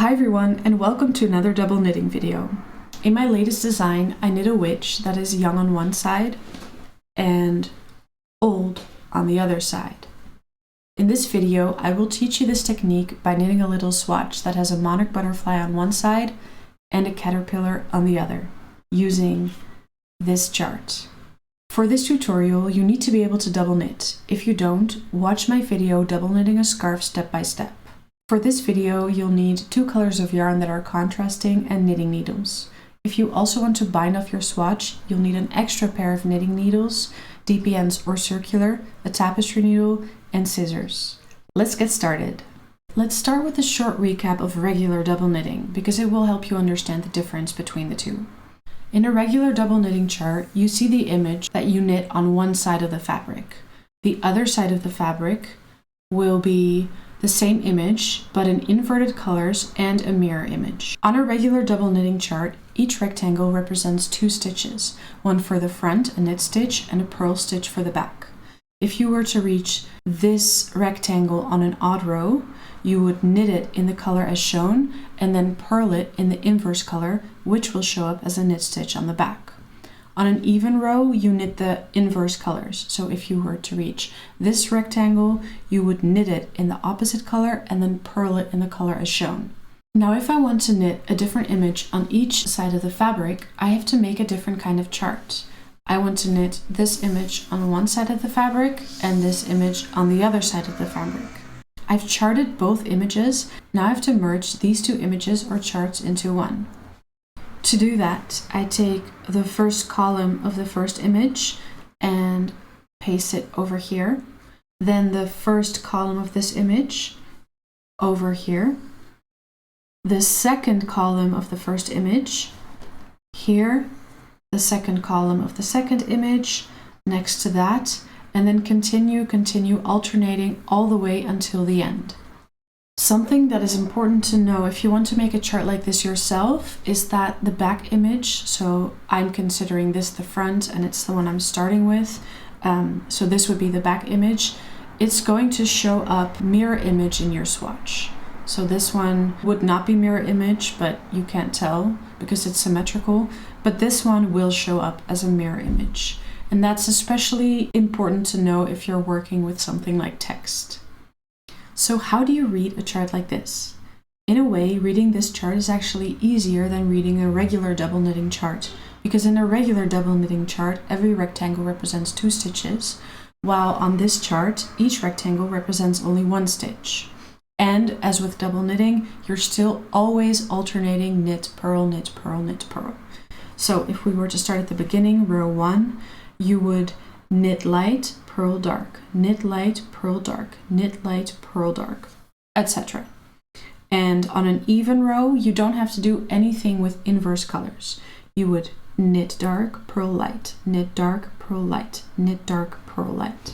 Hi everyone, and welcome to another double knitting video. In my latest design, I knit a witch that is young on one side and old on the other side. In this video, I will teach you this technique by knitting a little swatch that has a monarch butterfly on one side and a caterpillar on the other, using this chart. For this tutorial, you need to be able to double knit. If you don't, watch my video double knitting a scarf step by step. For this video, you'll need 2 colors of yarn that are contrasting and knitting needles. If you also want to bind off your swatch, you'll need an extra pair of knitting needles, DPNs or circular, a tapestry needle, and scissors. Let's get started. Let's start with a short recap of regular double knitting, because it will help you understand the difference between the two. In a regular double knitting chart, you see the image that you knit on one side of the fabric. The other side of the fabric will be the same image, but in inverted colors and a mirror image. On a regular double knitting chart, each rectangle represents 2 stitches, one for the front, a knit stitch, and a purl stitch for the back. If you were to reach this rectangle on an odd row, you would knit it in the color as shown, and then purl it in the inverse color, which will show up as a knit stitch on the back. On an even row, you knit the inverse colors. So if you were to reach this rectangle, you would knit it in the opposite color and then purl it in the color as shown. Now, if I want to knit a different image on each side of the fabric, I have to make a different kind of chart. I want to knit this image on one side of the fabric and this image on the other side of the fabric. I've charted both images. Now I have to merge these 2 images or charts into one. To do that, I take the first column of the first image and paste it over here. Then the first column of this image over here. The second column of the first image here. The second column of the second image next to that. And then continue alternating all the way until the end. Something that is important to know if you want to make a chart like this yourself is that the back image, so I'm considering this the front and it's the one I'm starting with, so this would be the back image, it's going to show up mirror image in your swatch. So this one would not be mirror image, but you can't tell because it's symmetrical, but this one will show up as a mirror image. And that's especially important to know if you're working with something like text. So how do you read a chart like this? In a way, reading this chart is actually easier than reading a regular double knitting chart, because in a regular double knitting chart, every rectangle represents 2 stitches, while on this chart, each rectangle represents only 1 stitch. And as with double knitting, you're still always alternating knit, purl, knit, purl, knit, purl. So if we were to start at the beginning, row 1, you would knit light, purl dark, knit light, purl dark, knit light, purl dark, etc. And on an even row, you don't have to do anything with inverse colors. You would knit dark, purl light, knit dark, purl light, knit dark, purl light.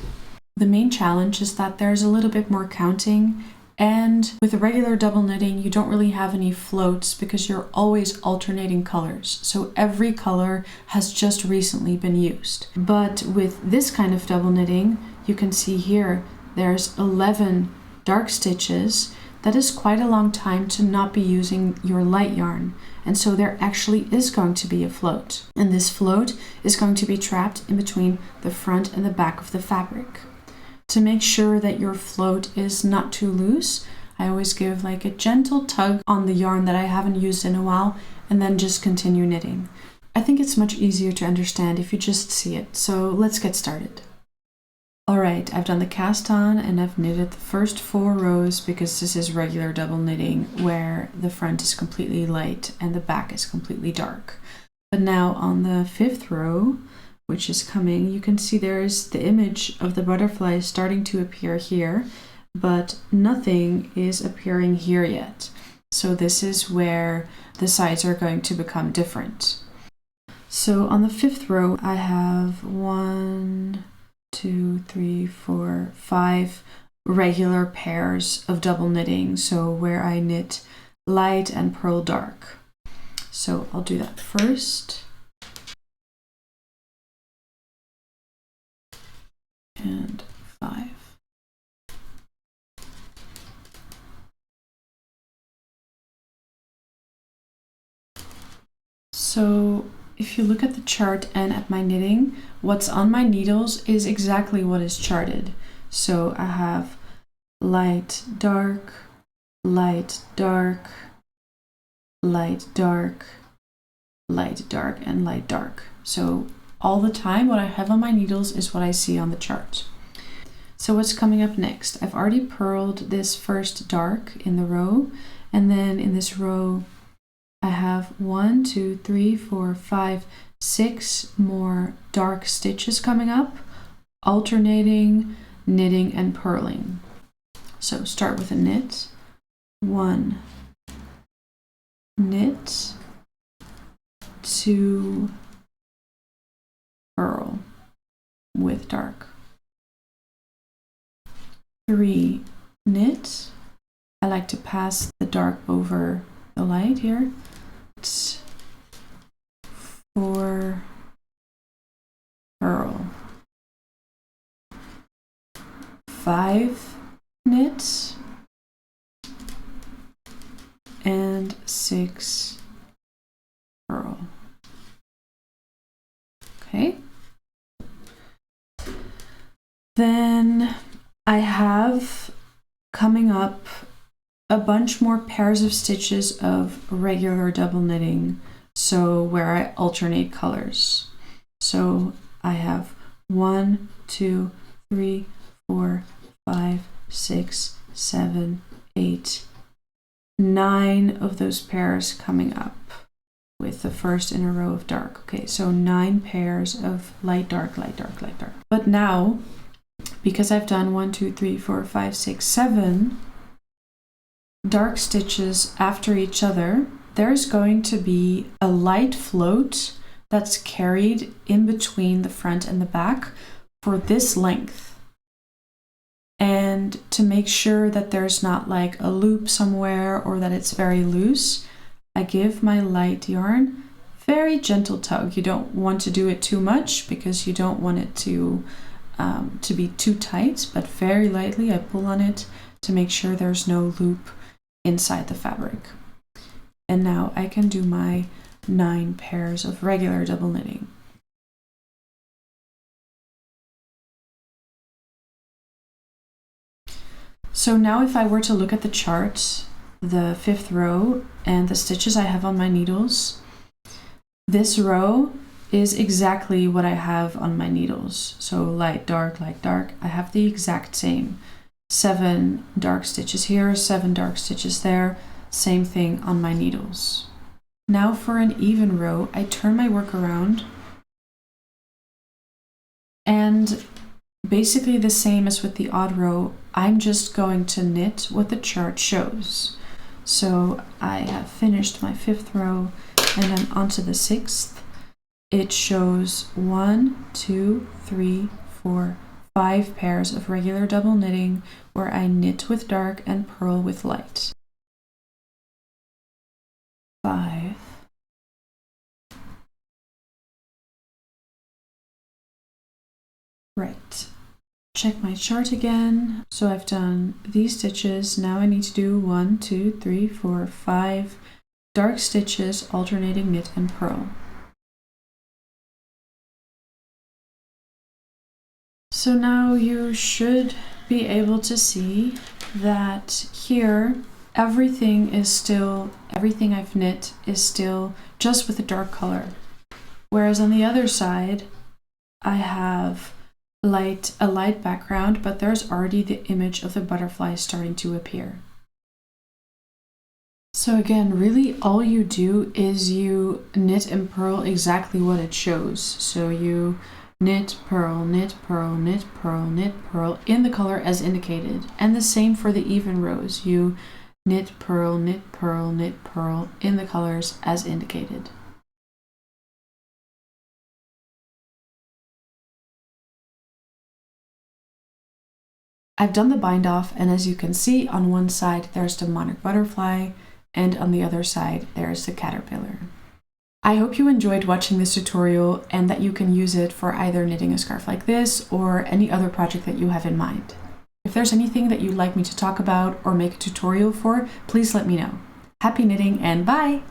The main challenge is that there's a little bit more counting, and with a regular double knitting, you don't really have any floats because you're always alternating colors. So every color has just recently been used. But with this kind of double knitting, you can see here, there's 11 dark stitches. That is quite a long time to not be using your light yarn. And so there actually is going to be a float. And this float is going to be trapped in between the front and the back of the fabric. To make sure that your float is not too loose, I always give like a gentle tug on the yarn that I haven't used in a while and then just continue knitting. I think it's much easier to understand if you just see it, so let's get started. Alright, I've done the cast on and I've knitted the first 4 rows because this is regular double knitting where the front is completely light and the back is completely dark. But now on the 5th row, which is coming, you can see there's the image of the butterfly starting to appear here, but nothing is appearing here yet. So this is where the sides are going to become different. So on the 5th row, I have 1, 2, 3, 4, 5 regular pairs of double knitting. So where I knit light and purl dark. So I'll do that first. And 5. So if you look at the chart and at my knitting, what's on my needles is exactly what is charted. So I have light, dark, light, dark, light, dark, light, dark, and light, dark. So all the time what I have on my needles is what I see on the chart. So what's coming up next? I've already purled this first dark in the row, and then in this row I have 1, 2, 3, 4, 5, 6 more dark stitches coming up, alternating, knitting, and purling. So start with a knit, 1, knit, 2, purl with dark, 3, knit. I like to pass the dark over the light here. 4, purl, 5, knit, and 6, purl. Okay. Then I have coming up a bunch more pairs of stitches of regular double knitting, so where I alternate colors. So I have 1, 2, 3, 4, 5, 6, 7, 8, 9 of those pairs coming up with the first in a row of dark. Okay, so 9 pairs of light, dark, light, dark, light, dark. But now, because I've done 1, 2, 3, 4, 5, 6, 7 dark stitches after each other, there's going to be a light float that's carried in between the front and the back for this length. And to make sure that there's not like a loop somewhere or that it's very loose, I give my light yarn very gentle tug. You don't want to do it too much because you don't want it to be too tight, but very lightly I pull on it to make sure there's no loop inside the fabric. And now I can do my 9 pairs of regular double knitting. So now if I were to look at the chart, the 5th row and the stitches I have on my needles, this row is exactly what I have on my needles. So light, dark, I have the exact same. 7 dark stitches here, 7 dark stitches there, same thing on my needles. Now for an even row, I turn my work around and basically the same as with the odd row, I'm just going to knit what the chart shows. So I have finished my 5th row and I'm onto the 6th. It shows 1, 2, 3, 4, 5 pairs of regular double knitting where I knit with dark and purl with light. 5. Right. Check my chart again. So I've done these stitches. Now I need to do 1, 2, 3, 4, 5 dark stitches alternating knit and purl. So now you should be able to see that here everything I've knit is still just with a dark color. Whereas on the other side, I have a light background, but there's already the image of the butterfly starting to appear. So again, really all you do is you knit and purl exactly what it shows. So you knit, purl, knit, purl, knit, purl, knit, purl in the color as indicated. And the same for the even rows. You knit, purl, knit, purl, knit, purl in the colors as indicated. I've done the bind off, and as you can see, on one side there's the monarch butterfly, and on the other side there's the caterpillar. I hope you enjoyed watching this tutorial and that you can use it for either knitting a scarf like this or any other project that you have in mind. If there's anything that you'd like me to talk about or make a tutorial for, please let me know. Happy knitting and bye!